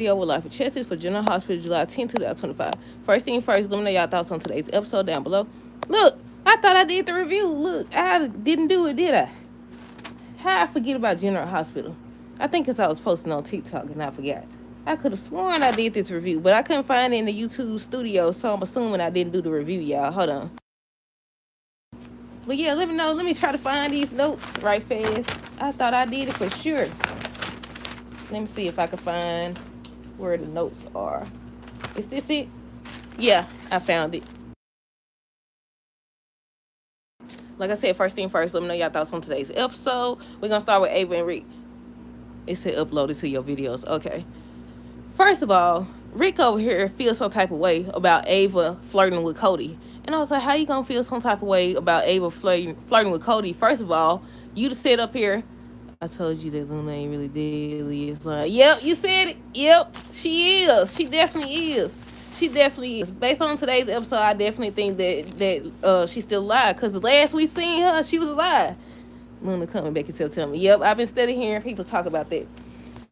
Video with Life Chesses for General Hospital, July 10th, 2025. First thing first, let me know y'all thoughts on today's episode down below. Look, I thought I did the review. Look, I didn't do it, did I? How I forget about General Hospital? I think because I was posting on TikTok and I forgot. I could have sworn I did this review, but I couldn't find it in the YouTube studio, so I'm assuming I didn't do the review, y'all. Hold on. But yeah, let me know. Let me try to find these notes right fast. I thought I did it for sure. Let me see if I can find where the notes are. Is this it? Yeah, I found it. Like I said, first thing first, let me know y'all thoughts on today's episode. We're going to start with Ava and Rick. It said upload it to your videos. Okay. First of all, Rick over here feels some type of way about Ava flirting with Cody. And I was like, how you going to feel some type of way about Ava flirting with Cody? First of all, you to sit up here. I told you that Luna ain't really deadly. It's like, yep, you said it. Yep, she is. She definitely is. She definitely is. Based on today's episode, I definitely think that she's still alive. Because the last we seen her, she was alive. Luna coming back and still telling me, yep, I've been steady hearing people talk about that.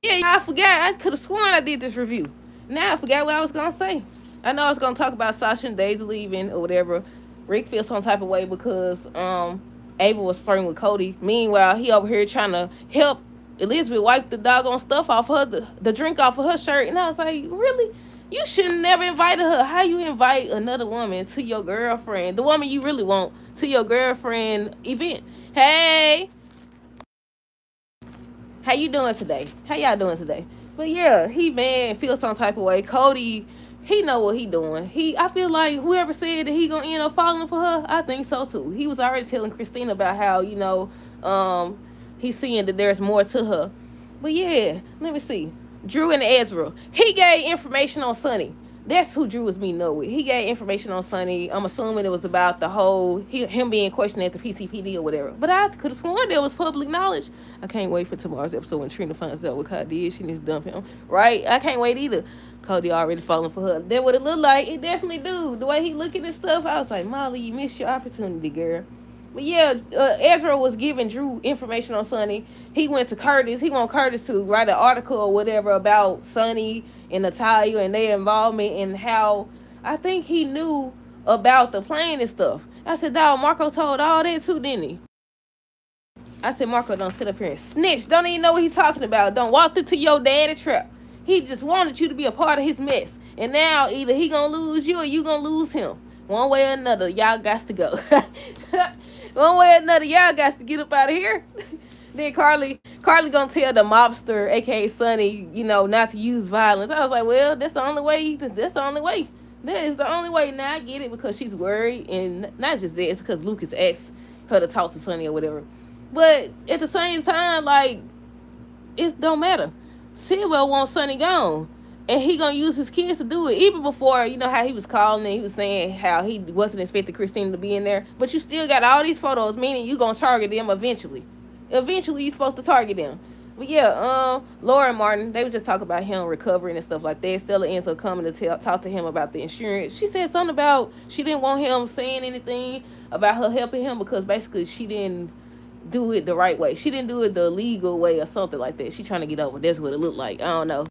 Yeah, I forgot. I could have sworn I did this review. Now I forgot what I was going to say. I know I was going to talk about Sasha and Daisy leaving or whatever. Rick feels some type of way because Ava was flirting with Cody. Meanwhile, he over here trying to help Elizabeth wipe the doggone stuff off her, the drink off of her shirt. And I was like, really? You should never invited her. How you invite another woman to your girlfriend, the woman you really want, to your girlfriend event? Hey, how you doing today? How y'all doing today? But yeah, he mad, feels some type of way. Cody, he know what he doing. I feel like whoever said that he gonna end up falling for her, I think so too. He was already telling Christina about how, he's seeing that there's more to her. But yeah, let me see. Drew and Ezra. He gave information on Sonny. That's who Drew was meeting up with. He gave information on Sonny. I'm assuming it was about the whole him being questioned at the PCPD or whatever. But I could have sworn there was public knowledge. I can't wait for tomorrow's episode when Trina finds out what Cody did. She needs to dump him, right? I can't wait either. Cody already falling for her. That what it looked like. It definitely do. The way he looking at stuff, I was like, Molly, you missed your opportunity, girl. But yeah, Ezra was giving Drew information on Sonny. He went to Curtis. He want Curtis to write an article or whatever about Sonny and Natalia and their involvement and how I think he knew about the plane and stuff. I said, dawg, Marco told all that too, didn't he? I said, Marco don't sit up here and snitch. Don't even know what he talking about. Don't walk into your daddy trap. He just wanted you to be a part of his mess. And now either he gonna lose you or you gonna lose him. One way or another, y'all got to go. One way or another, y'all got to get up out of here. Then Carly gonna tell the mobster, aka Sonny, not to use violence. I was like, well, that's the only way. That's the only way. That is the only way. Now I get it because she's worried, and not just that. It's because Lucas asked her to talk to Sonny or whatever. But at the same time, like, it don't matter. Sidwell wants Sonny gone. And he gonna use his kids to do it. Even before, how he was calling and he was saying how he wasn't expecting Christina to be in there. But you still got all these photos, meaning you gonna target them eventually. Eventually, you supposed to target them. But yeah, Laura and Martin, they would just talk about him recovering and stuff like that. Stella ends up coming to talk to him about the insurance. She said something about she didn't want him saying anything about her helping him because basically she didn't do it the right way. She didn't do it the legal way or something like that. She trying to get over. That's what it looked like. I don't know.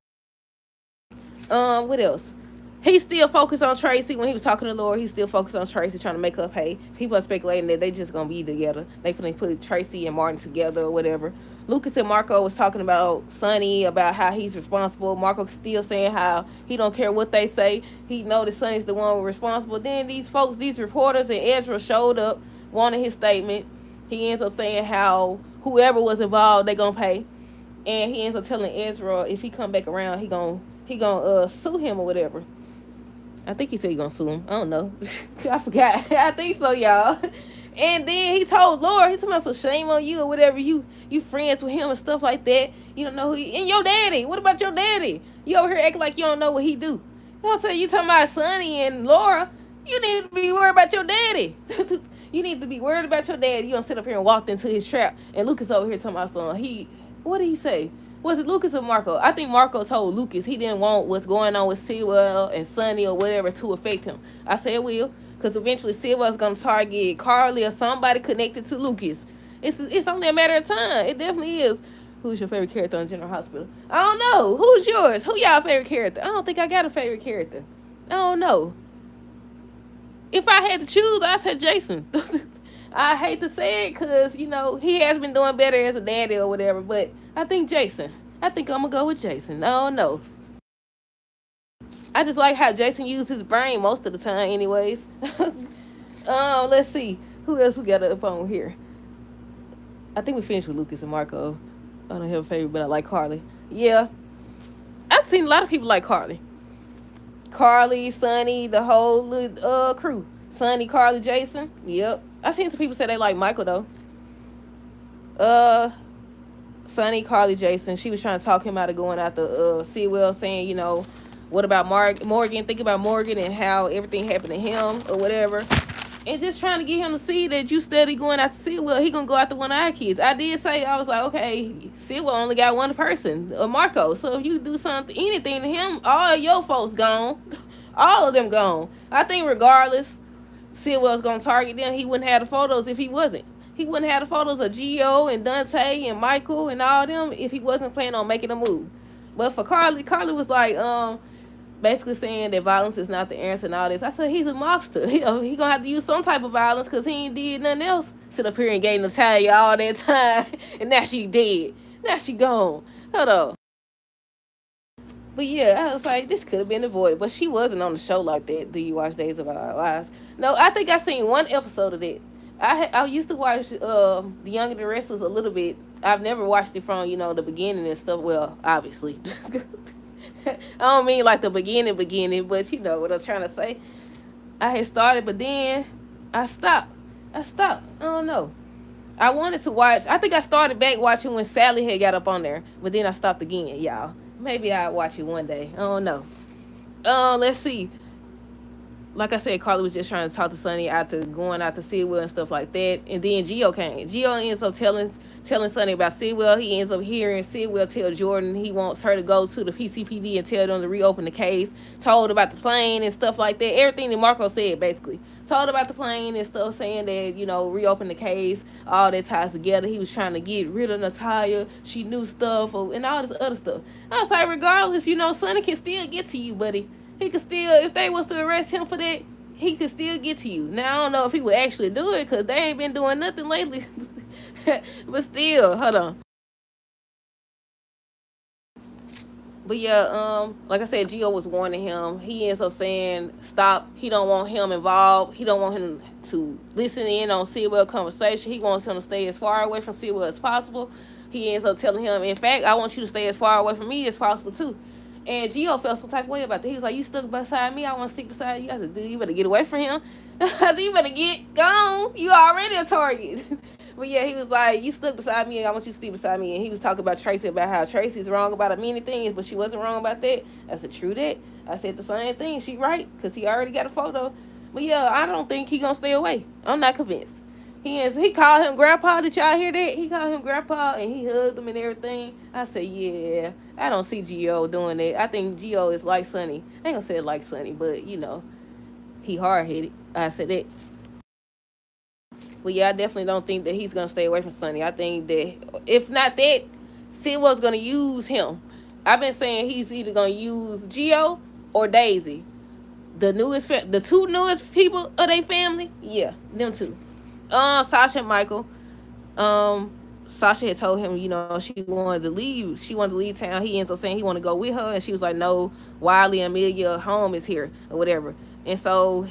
What else? He still focused on Tracy when he was talking to Laura. He still focused on Tracy, trying to make her pay. People are speculating that they just gonna be together. They finna put Tracy and Martin together or whatever. Lucas and Marco was talking about Sonny, about how he's responsible. Marco still saying how he don't care what they say. He know that Sonny's the one responsible. Then these folks, these reporters and Ezra showed up, wanted his statement. He ends up saying how whoever was involved, they gonna pay. And he ends up telling Ezra if he come back around, he gonna sue him or whatever. I think he said he gonna sue him. I don't know. I forgot. I think so, y'all. And then he told Laura, he told me, so shame on you or whatever. You friends with him and stuff like that. You don't know who he, and your daddy. What about your daddy? You over here acting like you don't know what he do. You know what I'm saying? You talking about Sonny and Laura. You need to be worried about your daddy. You need to be worried about your daddy. You don't sit up here and walked into his trap. And Lucas over here talking about something. What did he say? Was it Lucas or Marco? I think Marco told Lucas he didn't want what's going on with Sewell and Sonny or whatever to affect him. I said it will, because eventually Sewell's going to target Carly or somebody connected to Lucas. It's only a matter of time. It definitely is. Who's your favorite character on General Hospital? I don't know. Who's yours? Who y'all favorite character? I don't think I got a favorite character. I don't know. If I had to choose, I said Jason. I hate to say it because, he has been doing better as a daddy or whatever, but I think Jason. I think I'm going to go with Jason. I don't know. I just like how Jason used his brain most of the time anyways. Let's see. Who else we got up on here? I think we finished with Lucas and Marco. I don't have a favorite, but I like Carly. Yeah. I've seen a lot of people like Carly. Carly, Sonny, the whole crew. Sonny, Carly, Jason. Yep. I've seen some people say they like Michael though. Sonny, Carly, Jason. She was trying to talk him out of going out the Sewell, saying, what about Morgan? Think about Morgan and how everything happened to him or whatever. And just trying to get him to see that you steady going after Sewell. He gonna go after one of our kids. I did say, I was like, okay, Sewell only got one person, Marco. So if you do anything to him, all of your folks gone. All of them gone. I think regardless, Sewell's gonna target them. He wouldn't have the photos if he wasn't. He wouldn't have the photos of Gio and Dante and Michael and all them if he wasn't planning on making a move. But for Carly was like, basically saying that violence is not the answer and all this. I said, he's a mobster. He gonna have to use some type of violence because he ain't did nothing else. Sit up here and gave Natalia all that time, and now she dead. Now she gone. Hold on. But yeah, I was like, this could have been avoided. But she wasn't on the show like that. Do you watch Days of Our Lives? No, I think I seen one episode of that. I used to watch The Young and the Restless a little bit. I've never watched it from, the beginning and stuff. Well, obviously. I don't mean like the beginning, but you know what I'm trying to say. I had started, but then I stopped. I don't know. I wanted to watch. I think I started back watching when Sally had got up on there, but then I stopped again, y'all. Maybe I'll watch it one day. I don't know. Let's see. Like I said, Carly was just trying to talk to Sonny going out to Sewell and stuff like that. And then Gio came. Gio ends up telling Sonny about Sewell. He ends up hearing Sewell tell Jordan he wants her to go to the PCPD and tell them to reopen the case. Told about the plane and stuff like that. Everything that Marco said, basically. Told about the plane and stuff, saying that, reopen the case. All that ties together. He was trying to get rid of Natalia. She knew stuff and all this other stuff. I was like, regardless, Sonny can still get to you, buddy. He could still, if they was to arrest him for that, he could still get to you. Now, I don't know if he would actually do it because they ain't been doing nothing lately. But still, hold on. But yeah, like I said, Gio was warning him. He ends up saying, stop. He don't want him involved. He don't want him to listen in on Sewell's conversation. He wants him to stay as far away from Sewell as possible. He ends up telling him, in fact, I want you to stay as far away from me as possible, too. And Gio felt some type of way about that. He was like, you stuck beside me. I want to stick beside you. I said, dude, you better get away from him. I said, you better get gone. You already a target. But yeah, he was like, you stuck beside me. I want you to stick beside me. And he was talking about Tracy, about how Tracy's wrong about many things, but she wasn't wrong about that. I said, true that. I said the same thing. She right, because he already got a photo. But yeah, I don't think he going to stay away. I'm not convinced. He called him Grandpa. Did y'all hear that? He called him Grandpa and he hugged him and everything. I said, yeah, I don't see Gio doing that. I think Gio is like Sonny. I ain't gonna say it like Sonny, but he hard-headed. I said that. But yeah, I definitely don't think that he's gonna stay away from Sonny. I think that if not that, Sewell's gonna use him. I've been saying he's either gonna use Gio or Daisy. The two newest people of their family, yeah, them two. Sasha and Michael. Sasha had told him, she wanted to leave. She wanted to leave town. He ends up saying he wanted to go with her, and she was like, no, Wiley and Amelia home is here or whatever. And so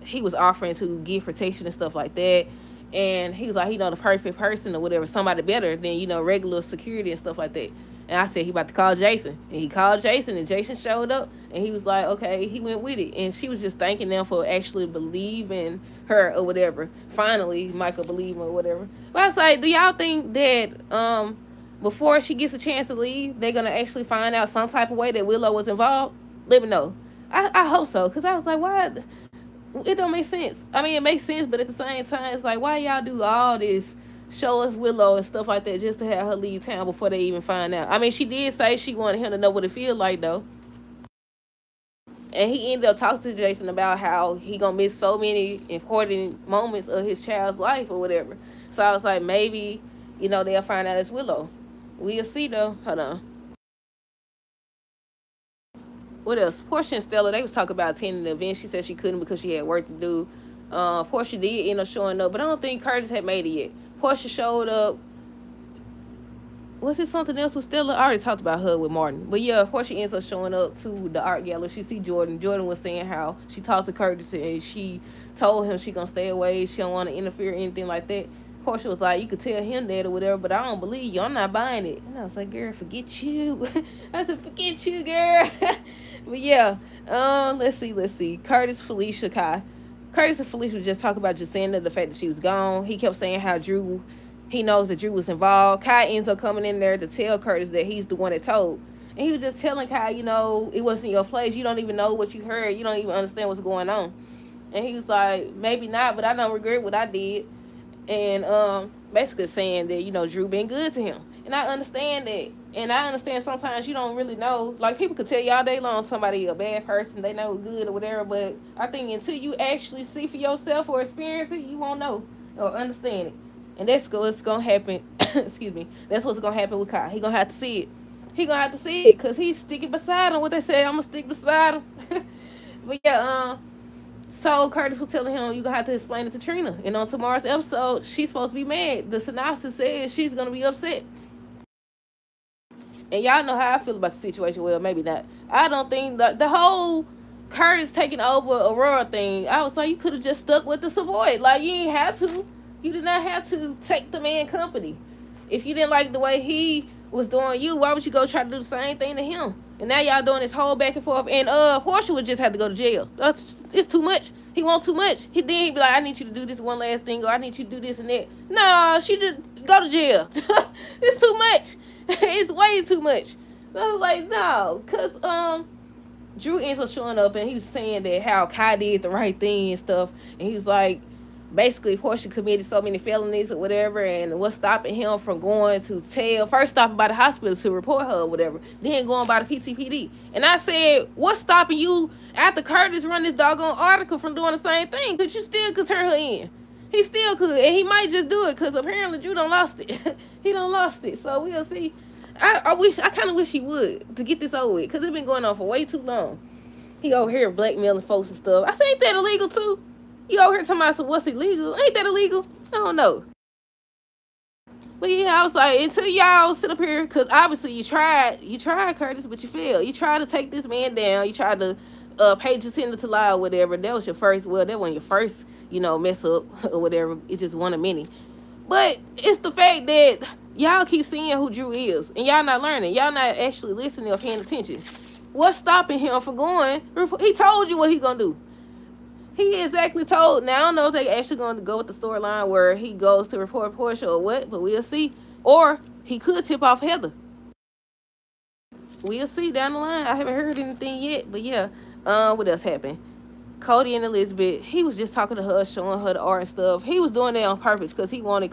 he was offering to give protection and stuff like that. And he was like, the perfect person or whatever, somebody better than, regular security and stuff like that. And I said, he about to call Jason. And he called Jason, and Jason showed up. And he was like, okay, he went with it. And she was just thanking them for actually believing her or whatever. Finally, Michael believed him or whatever. But I was like, do y'all think that before she gets a chance to leave, they're going to actually find out some type of way that Willow was involved? Let me know. I hope so. Because I was like, why? It don't make sense. I mean, it makes sense, but at the same time, it's like, why y'all do all this? Show us Willow and stuff like that just to have her leave town before they even find out. I mean, she did say she wanted him to know what it feels like, though. And he ended up talking to Jason about how he gonna miss so many important moments of his child's life or whatever. So I was like, maybe, they'll find out it's Willow. We'll see though. Hold on. What else? Portia and Stella, they was talking about attending the event. She said she couldn't because she had work to do. Portia did end up showing up, but I don't think Curtis had made it yet. Portia showed up. Was it something else with Stella? I already talked about her with Martin. But yeah, Portia ends up showing up to the art gallery. She see Jordan. Jordan was saying how she talked to Curtis and she told him she gonna stay away. She don't want to interfere or anything like that. Portia was like, you could tell him that or whatever, but I don't believe you. I'm not buying it. And I was like, girl, forget you. I said, forget you, girl. But yeah, let's see. Curtis, Felicia, Kai. Curtis and Felicia was just talking about Jacinda, the fact that she was gone. He kept saying how he knows that Drew was involved. Kai ends up coming in there to tell Curtis that he's the one that told. And he was just telling Kai, it wasn't your place. You don't even know what you heard. You don't even understand what's going on. And he was like, maybe not, but I don't regret what I did. And basically saying that, Drew been good to him. And I understand that. And I understand sometimes you don't really know. Like, people could tell you all day long somebody a bad person, they know good or whatever, but I think until you actually see for yourself or experience it, you won't know or understand it. And that's what's going to happen. Excuse me. That's what's going to happen with Kai. He going to have to see it. He going to have to see it because he's sticking beside him. What they say, I'm going to stick beside him. But yeah, so Curtis was telling him, you're going to have to explain it to Trina. And on tomorrow's episode, she's supposed to be mad. The synopsis says she's going to be upset. And y'all know how I feel about the situation. Well, maybe not. I don't think the whole Curtis taking over Aurora thing, I was like, you could have just stuck with the Savoy. Like, you ain't have to. You did not have to take the man company. If you didn't like the way he was doing you, why would you go try to do the same thing to him? And now y'all doing this whole back and forth. And Portia would just have to go to jail. It's too much. He wants too much. He'd be like, I need you to do this one last thing, or I need you to do this and that. No, she just go to jail. It's too much. It's way too much. I was like, no, because Drew ends up showing up and he was saying that how Kai did the right thing and stuff. And he's like, basically Portia committed so many felonies or whatever, and what's stopping him from going to first stopping by the hospital to report her or whatever, then going by the PCPD. And I said, what's stopping you after Curtis run this doggone article from doing the same thing? Because you still could turn her in. He still could, and he might just do it because apparently Drew done lost it. He done lost it, so we'll see. I kind of wish he would to get this over with because it's been going on for way too long. He over here blackmailing folks and stuff. I say, ain't that illegal too? You over here talking about what's illegal? Ain't that illegal? I don't know. But yeah, I was like, until y'all sit up here, because obviously you tried, Curtis, but you failed. You tried to take this man down. You tried to pay Jacinda to lie or whatever. That was your first, well, that wasn't your first, mess up or whatever. It's just one of many. But it's the fact that y'all keep seeing who Drew is, and y'all not learning. Y'all not actually listening or paying attention. What's stopping him from going? He told you what he gonna do. He exactly told. Now, I don't know if they actually going to go with the storyline where he goes to report Portia or what, but we'll see. Or he could tip off Heather. We'll see down the line. I haven't heard anything yet, but yeah. What else happened? Cody and Elizabeth, he was just talking to her, showing her the art and stuff. He was doing that on purpose because he wanted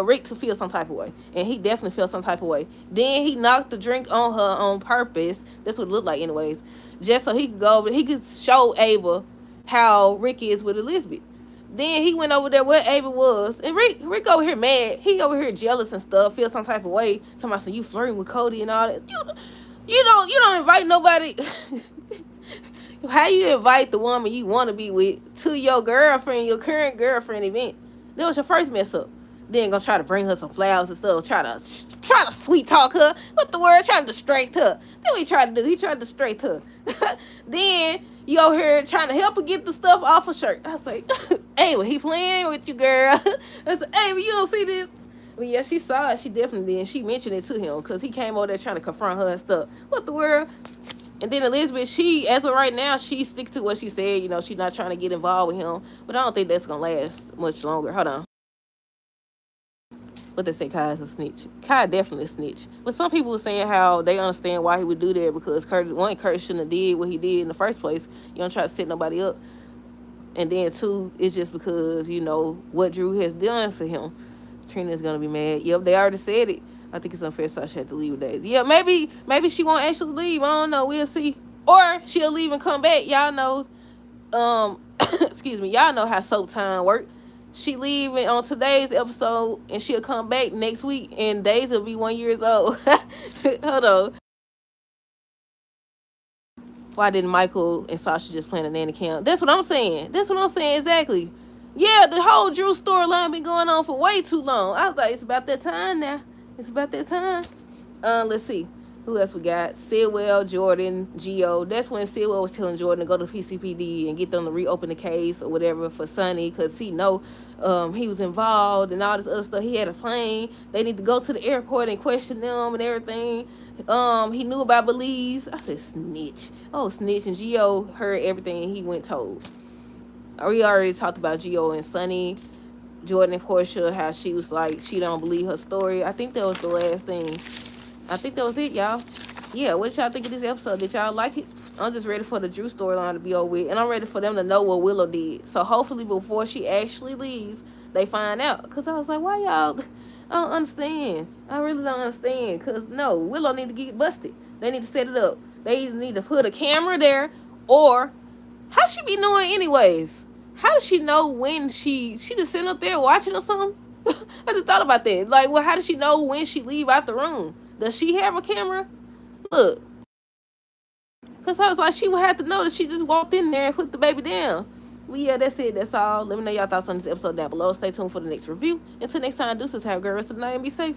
Rick to feel some type of way. And he definitely felt some type of way. Then he knocked the drink on her on purpose. That's what it looked like anyways. Just so he could go over, he could show Ava how Rick is with Elizabeth. Then he went over there where Ava was. And Rick over here mad. He over here jealous and stuff, feel some type of way. Talking about, so you flirting with Cody and all that. You don't invite nobody. How you invite the woman you want to be with to your girlfriend, your current girlfriend event? That was your first mess up. Then gonna try to bring her some flowers and stuff. Try to sweet talk her. What the word? Trying to distract her. Then what he tried to do? He tried to distract her. Then you over here trying to help her get the stuff off her shirt. I was like, hey, well, he playing with you, girl. I said, hey, well, you don't see this? But yeah, she saw it. She definitely did. And she mentioned it to him because he came over there trying to confront her and stuff. What the world? And then Elizabeth, as of right now, she sticks to what she said. She's not trying to get involved with him. But I don't think that's going to last much longer. Hold on. What they say, Kai is a snitch. Kai definitely a snitch. But some people were saying how they understand why he would do that because Curtis shouldn't have did what he did in the first place. You don't try to set nobody up. And then two, it's just because, what Drew has done for him. Trina's going to be mad. Yep, they already said it. I think it's unfair, so she had to leave today. Yeah, maybe she won't actually leave. I don't know. We'll see. Or she'll leave and come back. Y'all know, excuse me, y'all know how soap time work. She leaving on today's episode, and she'll come back next week, and Days will be 1 year old. Hold on. Why didn't Michael and Sasha just plan a nanny camp? That's what I'm saying. That's what I'm saying exactly. Yeah, the whole Drew storyline been going on for way too long. I was like, it's about that time now. It's about that time. Let's see. Who else we got? Sidwell, Jordan, Gio. That's when Sidwell was telling Jordan to go to PCPD and get them to reopen the case or whatever for Sonny, because he know he was involved and all this other stuff. He had a plane. They need to go to the airport and question them and everything. He knew about Belize. I said snitch. Oh, snitch. And Gio heard everything and he went told. We already talked about Gio and Sonny, Jordan and Portia, how she was like, she don't believe her story. I think that was the last thing. I think that was it, y'all. Yeah, what did y'all think of this episode? Did y'all like it? I'm just ready for the Drew storyline to be over with. And I'm ready for them to know what Willow did. So hopefully before she actually leaves, they find out. Because I was like, why y'all... I don't understand. I really don't understand. Because, no, Willow need to get busted. They need to set it up. They either need to put a camera there, or... How she be knowing anyways? How does she know when she just sitting up there watching or something? I just thought about that. Like, well, how does she know when she leave out the room? Does she have a camera? Look. Because I was like, she would have to know that she just walked in there and put the baby down. Well, yeah, that's it. That's all. Let me know y'all thoughts on this episode down below. Stay tuned for the next review. Until next time, deuces. Have a great rest of the night and be safe.